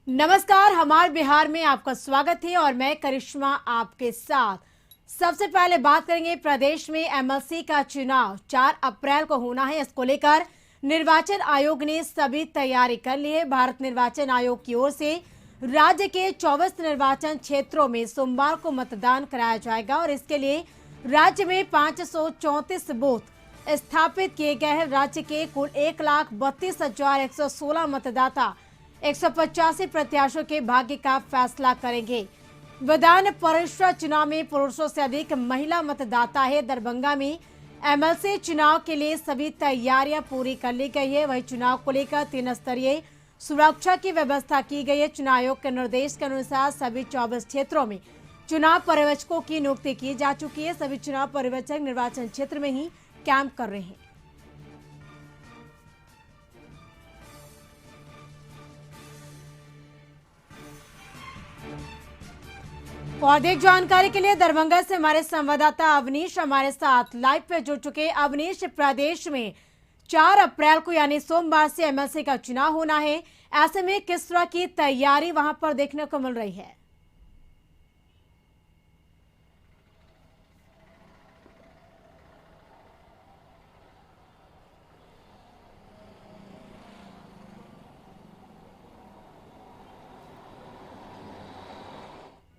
नमस्कार, हमारे बिहार में आपका स्वागत है और मैं करिश्मा आपके साथ। सबसे पहले बात करेंगे, प्रदेश में एमएलसी का चुनाव 4 अप्रैल को होना है। इसको लेकर निर्वाचन आयोग ने सभी तैयारी कर ली है। भारत निर्वाचन आयोग की ओर से राज्य के 24 निर्वाचन क्षेत्रों में सोमवार को मतदान कराया जाएगा और इसके लिए राज्य में 534 बूथ स्थापित किए गए हैं। राज्य के कुल 1,32,116 मतदाता 185 प्रत्याशियों के भाग्य का फैसला करेंगे। विधान परिषद चुनाव में पुरुषों से अधिक महिला मतदाता है। दरभंगा में एमएलसी चुनाव के लिए सभी तैयारियां पूरी कर ली गई है। वहीं चुनाव को लेकर 3 स्तरीय सुरक्षा की व्यवस्था की गई है। चुनाव आयोग के निर्देश के अनुसार सभी 24 क्षेत्रों में चुनाव पर्यवेक्षकों की नियुक्ति की जा चुकी है। सभी चुनाव पर्यवेक्षक निर्वाचन क्षेत्र में ही कैंप कर रहे हैं। और अधिक जानकारी के लिए दरभंगा से हमारे संवाददाता अवनीश हमारे साथ लाइव पे जुड़ चुके हैं। अवनीश, प्रदेश में 4 अप्रैल को यानी सोमवार से एमएलसी का चुनाव होना है। ऐसे में किस तरह की तैयारी वहां पर देखने को मिल रही है?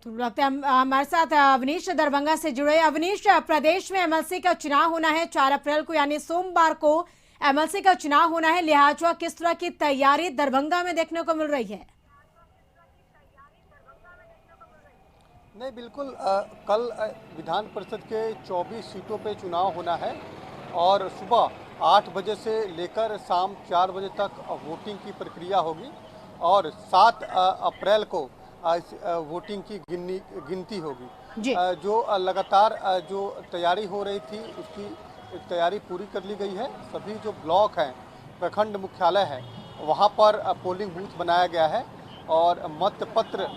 तो लगता है हमारे साथ अवनीश दरभंगा से जुड़े। अवनीश, प्रदेश में एमएलसी का चुनाव होना है 4 अप्रैल को यानी सोमवार को एमएलसी का चुनाव होना है। लिहाजा किस तरह की तैयारी दरभंगा में देखने को मिल रही है? नहीं, बिल्कुल कल विधान परिषद के 24 सीटों पे चुनाव होना है और सुबह 8 बजे से लेकर शाम 4 बजे तक वोटिंग की प्रक्रिया होगी और 7 अप्रैल को वोटिंग की गिनती होगी। जो लगातार जो तैयारी हो रही थी उसकी तैयारी पूरी कर ली गई है। सभी जो ब्लॉक हैं, प्रखंड मुख्यालय है, वहाँ पर पोलिंग बूथ बनाया गया है और मतपत्र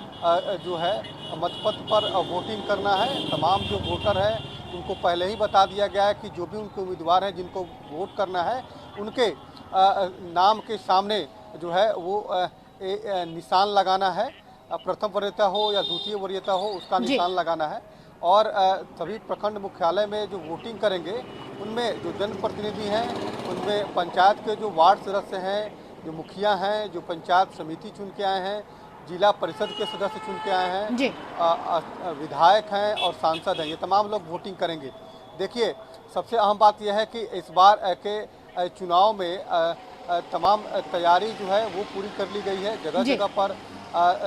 जो है मतपत्र पर वोटिंग करना है। तमाम जो वोटर है उनको पहले ही बता दिया गया है कि जो भी उनके उम्मीदवार हैं जिनको वोट करना है उनके नाम के सामने जो है वो निशान लगाना है। प्रथम वरीयता हो या द्वितीय वरीयता हो उसका निशान लगाना है। और सभी प्रखंड मुख्यालय में जो वोटिंग करेंगे उनमें जो जनप्रतिनिधि हैं, उनमें पंचायत के जो वार्ड सदस्य हैं, जो मुखिया हैं, जो पंचायत समिति चुन के आए हैं, जिला परिषद के सदस्य चुन के आए हैं, विधायक हैं और सांसद हैं, ये तमाम लोग वोटिंग करेंगे। देखिए, सबसे अहम बात यह है कि इस बार के चुनाव में तमाम तैयारी जो है वो पूरी कर ली गई है। जगह जगह पर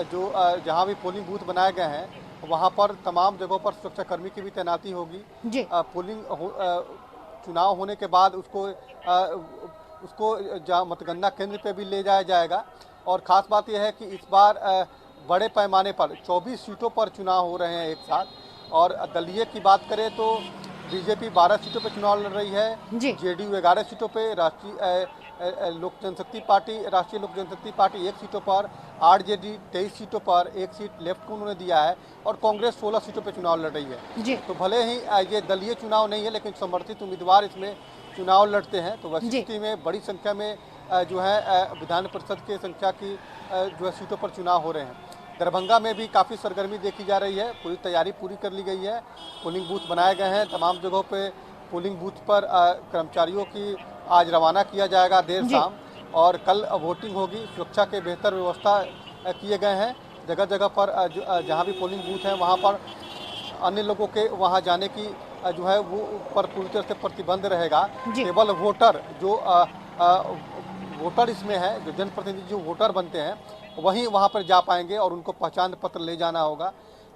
जो जहाँ भी पोलिंग बूथ बनाए गए हैं वहाँ पर तमाम जगहों पर सुरक्षाकर्मी की भी तैनाती होगी। पोलिंग चुनाव होने के बाद उसको मतगणना केंद्र पे भी ले जाया जाएगा। और ख़ास बात यह है कि इस बार बड़े पैमाने पर 24 सीटों पर चुनाव हो रहे हैं एक साथ। और दलीय की बात करें तो बीजेपी 12 सीटों पर चुनाव लड़ रही है, जेडीयू 11 सीटों पर, राष्ट्रीय लोक जनशक्ति पार्टी 1 सीटों पर, आरजेडी 23 सीटों पर, 1 सीट लेफ्ट को उन्होंने दिया है और कांग्रेस 16 सीटों पर चुनाव लड़ रही है। तो भले ही ये दलीय चुनाव नहीं है लेकिन समर्थित उम्मीदवार इसमें चुनाव लड़ते हैं। तो वैसी स्थिति में बड़ी संख्या में जो है विधान परिषद के संख्या की जो है सीटों पर चुनाव हो रहे हैं। दरभंगा में भी काफ़ी सरगर्मी देखी जा रही है। पूरी तैयारी पूरी कर ली गई है। पोलिंग बूथ बनाए गए हैं। तमाम जगहों पे पोलिंग बूथ पर कर्मचारियों की आज रवाना किया जाएगा देर शाम और कल वोटिंग होगी। सुरक्षा के बेहतर व्यवस्था किए गए हैं। जगह जगह पर जहाँ भी पोलिंग बूथ हैं वहाँ पर अन्य लोगों के वहाँ जाने की जो है वो पर पूरी तरह से प्रतिबंध रहेगा। केवल वोटर जो वोटर इसमें है, जो जनप्रतिनिधि जो वोटर बनते हैं वहीं वहाँ पर जा पाएंगे और उनको पहचान पत्र ले जाना होगा।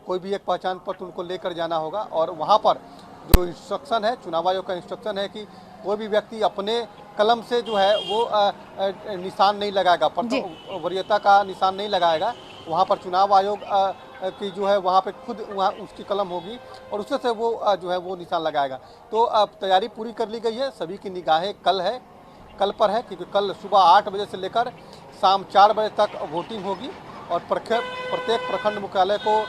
कोई भी एक पहचान पत्र उनको लेकर जाना होगा और वहाँ पर जो इंस्ट्रक्शन है, चुनाव आयोग का इंस्ट्रक्शन है कि कोई भी व्यक्ति अपने कलम से जो है वो निशान नहीं लगाएगा, प्रथम वरीयता का निशान नहीं लगाएगा। वहाँ पर चुनाव आयोग की जो है वहाँ पे खुद वहाँ उसकी कलम होगी और उससे से वो जो है वो निशान लगाएगा। तो अब तैयारी पूरी कर ली गई है। सभी की निगाहें कल पर है क्योंकि कल सुबह 8 बजे से लेकर शाम 4 बजे तक वोटिंग होगी और प्रत्येक प्रखंड मुख्यालय को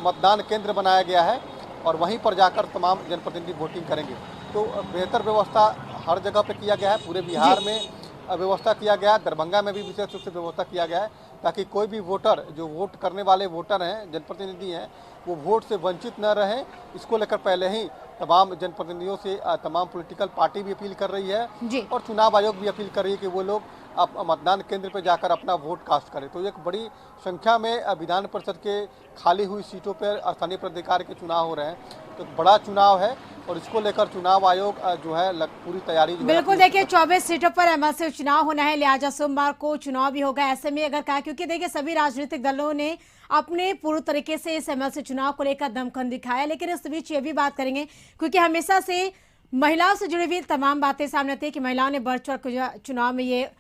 मतदान केंद्र बनाया गया है और वहीं पर जाकर तमाम जनप्रतिनिधि वोटिंग करेंगे। तो बेहतर व्यवस्था हर जगह पे किया गया है। पूरे बिहार में व्यवस्था किया गया है। दरभंगा में भी विशेष रूप से व्यवस्था किया गया है ताकि कोई भी वोटर, जो वोट करने वाले वोटर हैं, जनप्रतिनिधि हैं, वो वोट से वंचित न रहें। इसको लेकर पहले ही तमाम जनप्रतिनिधियों से तमाम पॉलिटिकल पार्टी भी अपील कर रही है जी। और चुनाव आयोग भी अपील कर रही है कि वो लोग अब मतदान केंद्र पर जाकर अपना वोट कास्ट करें। तो एक बड़ी संख्या में विधान परिषद के खाली हुई सीटों पर स्थानीय प्राधिकार के चुनाव हो रहे हैं। तो एक बड़ा चुनाव है और इसको लेकर चुनाव आयोग जो है पूरी तैयारी जो है बिल्कुल देखिए 24 सीटों पर एमएलसी चुनाव होना है, लिहाजा सोमवार को चुनाव भी होगा। ऐसे में अगर कहा, क्योंकि देखिए सभी राजनीतिक दलों ने अपने पूर्ण तरीके से इस एमएलसी चुनाव को लेकर दमखम दिखाया, लेकिन इस बीच ये भी बात करेंगे क्योंकि हमेशा से महिलाओं से जुड़ी हुई तमाम बातें सामने आती है कि महिलाओं ने बढ़ चढ़ चुनाव में ये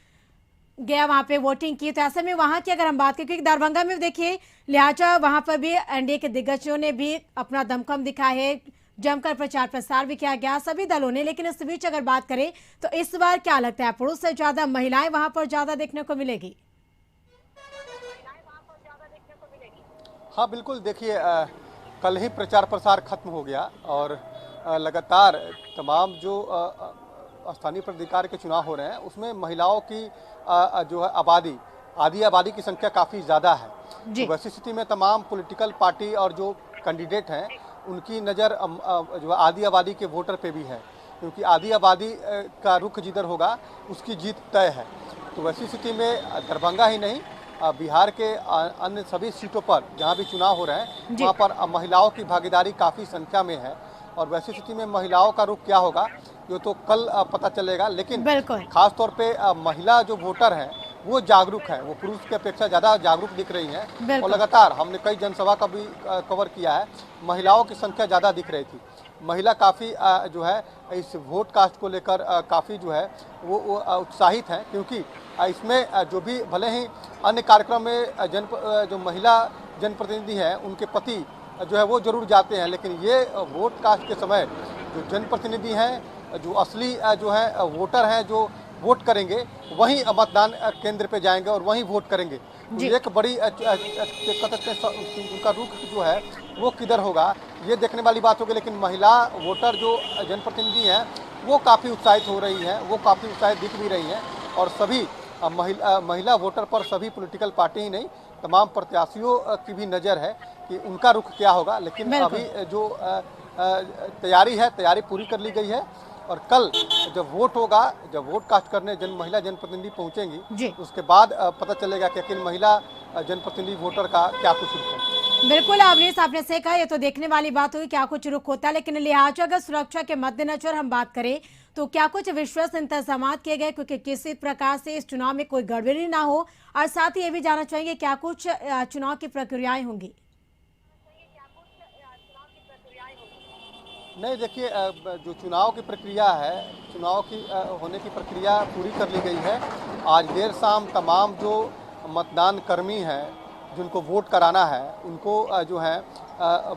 गया, वहां पे वोटिंग की। तो ऐसे में वहां की अगर हम बात करें, क्योंकि दरभंगा में देखिए लिहाजा वहां पर भी एनडीए के दिग्गजों ने भी अपना दमखम दिखाया है, जमकर प्रचार प्रसार भी किया गया सभी दलों ने। लेकिन इस बीच अगर बात करें तो इस बार क्या लगता है, पुरुष से ज्यादा महिलाएं वहां पर ज्यादा देखने को मिलेगी? हाँ बिल्कुल, देखिए कल ही प्रचार प्रसार खत्म हो गया और लगातार तमाम जो स्थानीय प्राधिकार के चुनाव हो रहे हैं उसमें महिलाओं की जो है आधी आबादी की संख्या काफ़ी ज़्यादा है। तो वैसी स्थिति में तमाम पॉलिटिकल पार्टी और जो कैंडिडेट हैं उनकी नज़र जो आधी आबादी के वोटर पे भी है, क्योंकि आधी आबादी का रुख जिधर होगा उसकी जीत तय है। तो वैसी स्थिति में दरभंगा ही नहीं, बिहार के अन्य सभी सीटों पर जहां भी चुनाव हो रहे हैं वहां पर महिलाओं की भागीदारी काफ़ी संख्या में है। और वैसी स्थिति में महिलाओं का रुख क्या होगा ये तो कल पता चलेगा। लेकिन खास तौर पे महिला जो वोटर हैं वो जागरूक है, वो पुरुष की अपेक्षा ज़्यादा जागरूक दिख रही हैं। और लगातार हमने कई जनसभा का भी कवर किया है, महिलाओं की संख्या ज़्यादा दिख रही थी। महिला काफ़ी जो है इस वोट कास्ट को लेकर काफ़ी जो है वो उत्साहित हैं, क्योंकि इसमें जो भी भले ही अन्य कार्यक्रम में जो महिला जनप्रतिनिधि हैं उनके पति जो है वो जरूर जाते हैं, लेकिन ये वोट कास्ट के समय जो जनप्रतिनिधि हैं, जो असली जो है वोटर हैं, जो वोट करेंगे वहीं मतदान केंद्र पे जाएंगे और वहीं वोट करेंगे। तो एक बड़ी उनका रुख जो है वो किधर होगा ये देखने वाली बात होगी। लेकिन महिला वोटर जो जनप्रतिनिधि हैं वो काफ़ी उत्साहित हो रही हैं, वो काफ़ी उत्साहित दिख भी रही हैं। और सभी महिला वोटर पर सभी पॉलिटिकल पार्टी ही नहीं, तमाम प्रत्याशियों की भी नज़र है कि उनका रुख क्या होगा। लेकिन अभी जो तैयारी पूरी कर ली गई है और कल जब वोट होगा, जब वोट कास्ट करने महिला जनप्रतिनिधि पहुंचेंगी उसके बाद पता चलेगा कि आखिर महिला जनप्रतिनिधि वोटर का क्या कुछ रुख है। बिल्कुल अवनीश, आपने सही कहा, ये तो देखने वाली बात हुई क्या कुछ रुख होता है। लेकिन लिहाजा अगर सुरक्षा के मद्देनजर हम बात करें तो क्या कुछ विश्वास इंतजाम किए गए, क्योंकि किसी प्रकार से इस चुनाव में कोई गड़बड़ी ना हो? और साथ ही ये भी जानना चाहेंगे क्या कुछ चुनाव की प्रक्रियाएं होंगी? नहीं, देखिए जो चुनाव की प्रक्रिया है, चुनाव की होने की प्रक्रिया पूरी कर ली गई है। आज देर शाम तमाम जो मतदान कर्मी हैं जिनको वोट कराना है उनको जो है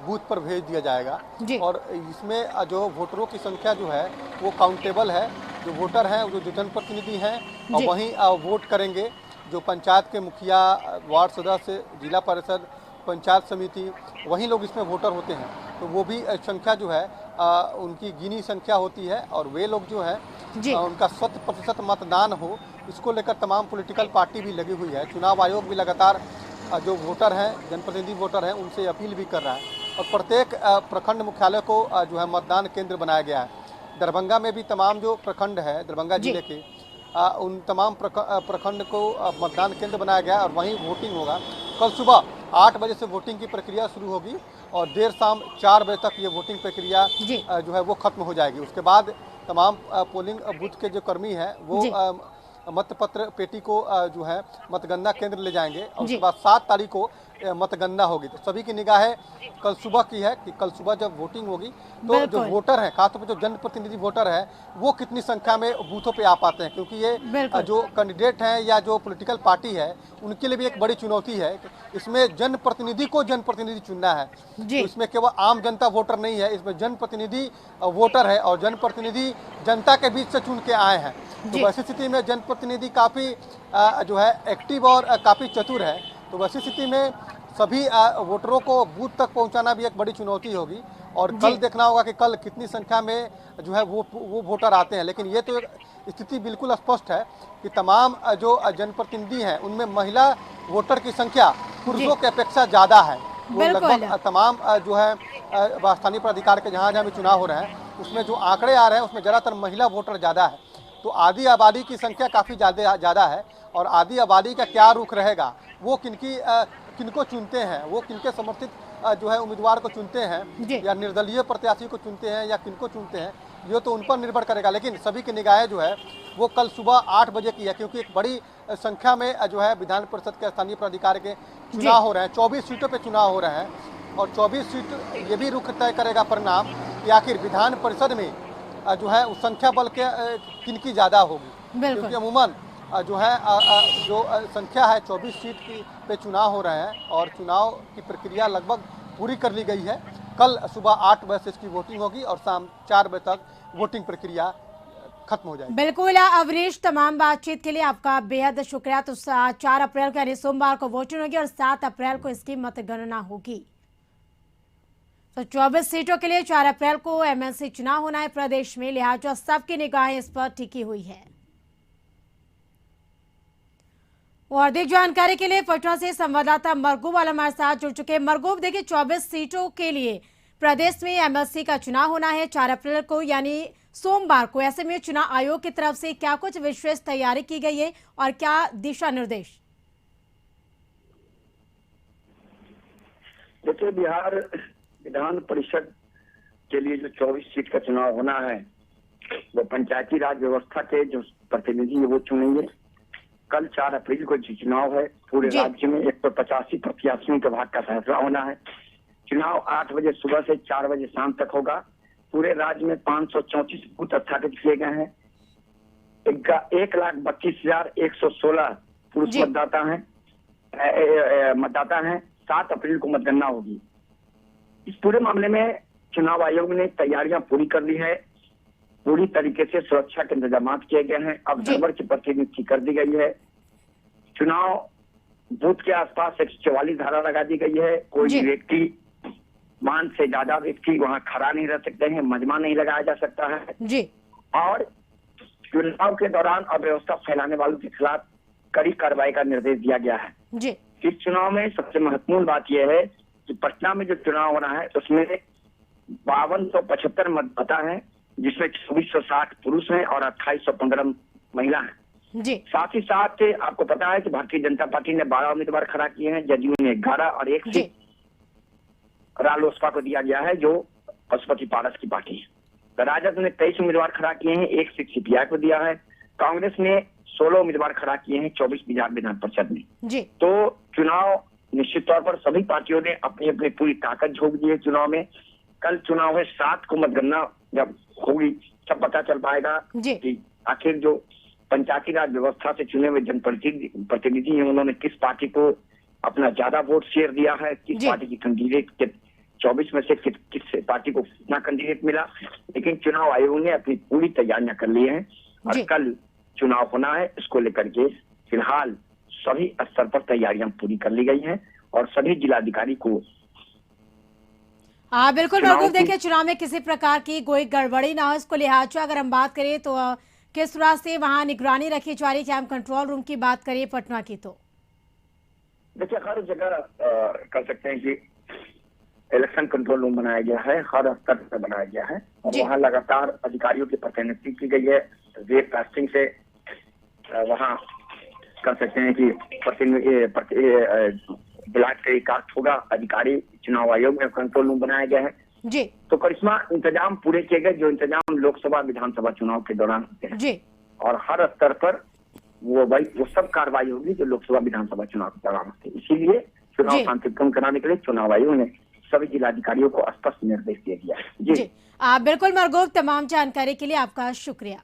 बूथ पर भेज दिया जाएगा। और इसमें जो वोटरों की संख्या जो है वो काउंटेबल है। जो वोटर हैं, जो जनप्रतिनिधि हैं और वहीं वोट करेंगे। जो पंचायत के मुखिया, वार्ड सदस्य, जिला परिषद, पंचायत समिति, वही लोग इसमें वोटर होते हैं। तो वो भी संख्या जो है उनकी गिनी संख्या होती है और वे लोग जो है उनका 100% मतदान हो, इसको लेकर तमाम पॉलिटिकल पार्टी भी लगी हुई है। चुनाव आयोग भी लगातार जो वोटर हैं, जनप्रतिनिधि वोटर हैं, उनसे अपील भी कर रहा है। और प्रत्येक प्रखंड मुख्यालय को जो है मतदान केंद्र बनाया गया है। दरभंगा में भी तमाम जो प्रखंड है दरभंगा जिले के उन तमाम प्रखंड को मतदान केंद्र बनाया गया है और वहीं वोटिंग होगा। कल सुबह 8 बजे से वोटिंग की प्रक्रिया शुरू होगी और देर शाम 4 बजे तक ये वोटिंग प्रक्रिया जो है वो खत्म हो जाएगी। उसके बाद तमाम पोलिंग बूथ के जो कर्मी हैं वो मतपत्र पेटी को जो है मतगणना केंद्र ले जाएंगे और उसके बाद 7 तारीख को मतगणना होगी। तो सभी की निगाहें कल सुबह की है कि कल सुबह जब वोटिंग होगी तो जो वोटर हैं, खासतौर पर जो जनप्रतिनिधि वोटर है, वो कितनी संख्या में बूथों पे आ पाते हैं, क्योंकि ये जो कैंडिडेट हैं या जो पॉलिटिकल पार्टी है उनके लिए भी एक बड़ी चुनौती है। इसमें जनप्रतिनिधि को जनप्रतिनिधि चुनना है। तो इसमें केवल आम जनता वोटर नहीं है, इसमें जनप्रतिनिधि वोटर है और जनप्रतिनिधि जनता के बीच से चुन के आए हैं। तो वैसी स्थिति में जनप्रतिनिधि काफ़ी जो है एक्टिव और काफ़ी चतुर है। तो वैसी स्थिति में सभी वोटरों को बूथ तक पहुंचाना भी एक बड़ी चुनौती होगी और कल देखना होगा कि कल कितनी संख्या में जो है वो वोटर आते हैं। लेकिन ये तो स्थिति बिल्कुल स्पष्ट है कि तमाम जो जनप्रतिनिधि हैं उनमें महिला वोटर की संख्या पुरुषों की अपेक्षा ज़्यादा है। वो लगभग तमाम जो है स्थानीय प्राधिकार के जहाँ जहाँ भी चुनाव हो रहे हैं उसमें जो आंकड़े आ रहे हैं उसमें ज़्यादातर महिला वोटर ज़्यादा है। तो आधी आबादी की संख्या काफ़ी ज़्यादा है और आधी आबादी का क्या रुख रहेगा, वो किनको चुनते हैं, वो किनके समर्थित जो है उम्मीदवार को चुनते हैं या निर्दलीय प्रत्याशी को चुनते हैं या किनको चुनते हैं, ये तो उन पर निर्भर करेगा। लेकिन सभी की निगाहें जो है वो कल सुबह 8 बजे की है, क्योंकि एक बड़ी संख्या में जो है विधान परिषद के स्थानीय प्राधिकार के चुनाव हो रहे हैं। 24 सीटों पे चुनाव हो रहे हैं और 24 सीट ये भी रुख तय करेगा परिणाम कि आखिर विधान परिषद में जो है उस संख्या बल के किनकी ज़्यादा होगी। क्योंकि अमूमन जो है जो संख्या है 24 सीट की पे चुनाव हो रहे हैं और चुनाव की प्रक्रिया लगभग पूरी कर ली गई है। कल सुबह 8 बजे से इसकी वोटिंग होगी और शाम 4 बजे तक वोटिंग प्रक्रिया खत्म हो जाएगी। बिल्कुल अवनीश, तमाम बातचीत के लिए आपका बेहद शुक्रिया। तो 4 अप्रैल को यानी सोमवार को वोटिंग होगी और 7 अप्रैल को इसकी मतगणना होगी। तो 24 सीटों के लिए 4 अप्रैल को एमएलसी चुनाव होना है प्रदेश में, लिहाजा सबकी निगाहें इस पर टिकी हुई है। और अधिक जानकारी के लिए पटना से संवाददाता मरगूब आलम हमारे साथ जुड़ चुके हैं। मरगूब, देखिए 24 सीटों के लिए प्रदेश में एमएलसी का चुनाव होना है 4 अप्रैल को यानी सोमवार को। ऐसे में चुनाव आयोग की तरफ से क्या कुछ विशेष तैयारी की गई है और क्या दिशा निर्देश? देखिए, बिहार विधान परिषद के लिए जो 24 सीट का चुनाव होना है वो पंचायती राज व्यवस्था के जो प्रतिनिधि है वो चुनेंगे। कल 4 अप्रैल को जो चुनाव है पूरे राज्य में 185 प्रत्याशियों के भाग्य का फैसला होना है। चुनाव 8 बजे सुबह से 4 बजे शाम तक होगा। पूरे राज्य में 534 बूथ स्थापित किए गए हैं। 1,32,116 पुरुष मतदाता हैं। 7 अप्रैल को मतगणना होगी। इस पूरे मामले में चुनाव आयोग ने तैयारियां पूरी कर ली है। पूरी तरीके से सुरक्षा के इंतजाम किए गए हैं। अब सर्वर की प्रतिनियुक्ति कर दी गई है। चुनाव बूथ के आसपास 144 धारा लगा दी गई है। कोई व्यक्ति 5 से ज्यादा व्यक्ति वहां खड़ा नहीं रह सकते हैं, मजमा नहीं लगाया जा सकता है जी। और चुनाव के दौरान अव्यवस्था फैलाने वालों के खिलाफ कड़ी कार्रवाई का निर्देश दिया गया है जी। इस चुनाव में सबसे महत्वपूर्ण बात यह है कि पटना में जो चुनाव हो रहा है उसमें 5275 मतदाता हैं, जिसमें 2460 पुरुष हैं और 2815 महिला हैं जी। साथ ही साथ आपको पता है कि भारतीय जनता पार्टी ने 12 उम्मीदवार खड़ा किए हैं, जदयू ने 11 और 1 सीट रालोसपा को दिया गया है जो पशुपति पारस की पार्टी है। राजद ने 23 उम्मीदवार खड़ा किए हैं, 1 सीट सीपीआई को दिया है। कांग्रेस ने 16 उम्मीदवार खड़ा किए हैं 24 बिहार विधान परिषद में जी। तो चुनाव निश्चित तौर पर सभी पार्टियों ने अपनी अपनी पूरी ताकत झोंक दी है चुनाव में। कल चुनाव है, 7 को मतगणना जब होगी तब पता चल पाएगा कि आखिर जो पंचायती राज व्यवस्था से चुने हुए जनप्रतिनिधि हैं उन्होंने किस पार्टी को अपना ज्यादा वोट शेयर दिया है, किस पार्टी की कैंडिडेट के 24 में से किस पार्टी को कितना कैंडिडेट मिला। लेकिन चुनाव आयोग ने अपनी पूरी तैयारियां कर ली हैं और कल चुनाव होना है। इसको लेकर के फिलहाल सभी स्तर पर तैयारियां पूरी कर ली गई हैं और सभी जिलाधिकारी को बिल्कुल मरगूब, देखिए चुनाव में किसी प्रकार की कोई गड़बड़ी ना हो, इसको लिहाजा अगर हम बात करें तो किस तरह से वहां निगरानी रखी जा रही है? हम कंट्रोल रूम की बात करिए पटना की तो देखिए हर जगह कर सकते हैं कि इलेक्शन कंट्रोल रूम बनाया गया है, हर स्तर पर बनाया गया है और वहाँ लगातार अधिकारियों की प्रतिनियुक्ति की गई है। वेब कास्टिंग से वहाँ कर सकते हैं कि ब्लॉक कास्ट होगा। अधिकारी चुनाव आयोग में कंट्रोल रूम बनाया गया है जी। तो करिश्मा इंतजाम पूरे किए गए जो इंतजाम लोकसभा विधानसभा चुनाव के दौरान होते हैं जी। और हर स्तर पर वो सब कार्रवाई होगी जो लोकसभा विधानसभा चुनाव के दौरान होती है। इसीलिए चुनाव शांतिपूर्ण कराने के लिए चुनाव आयोग ने सभी जिलाधिकारियों को स्पष्ट निर्देश दे दिया है जी। बिल्कुल मरगूब, तमाम जानकारी के लिए आपका शुक्रिया।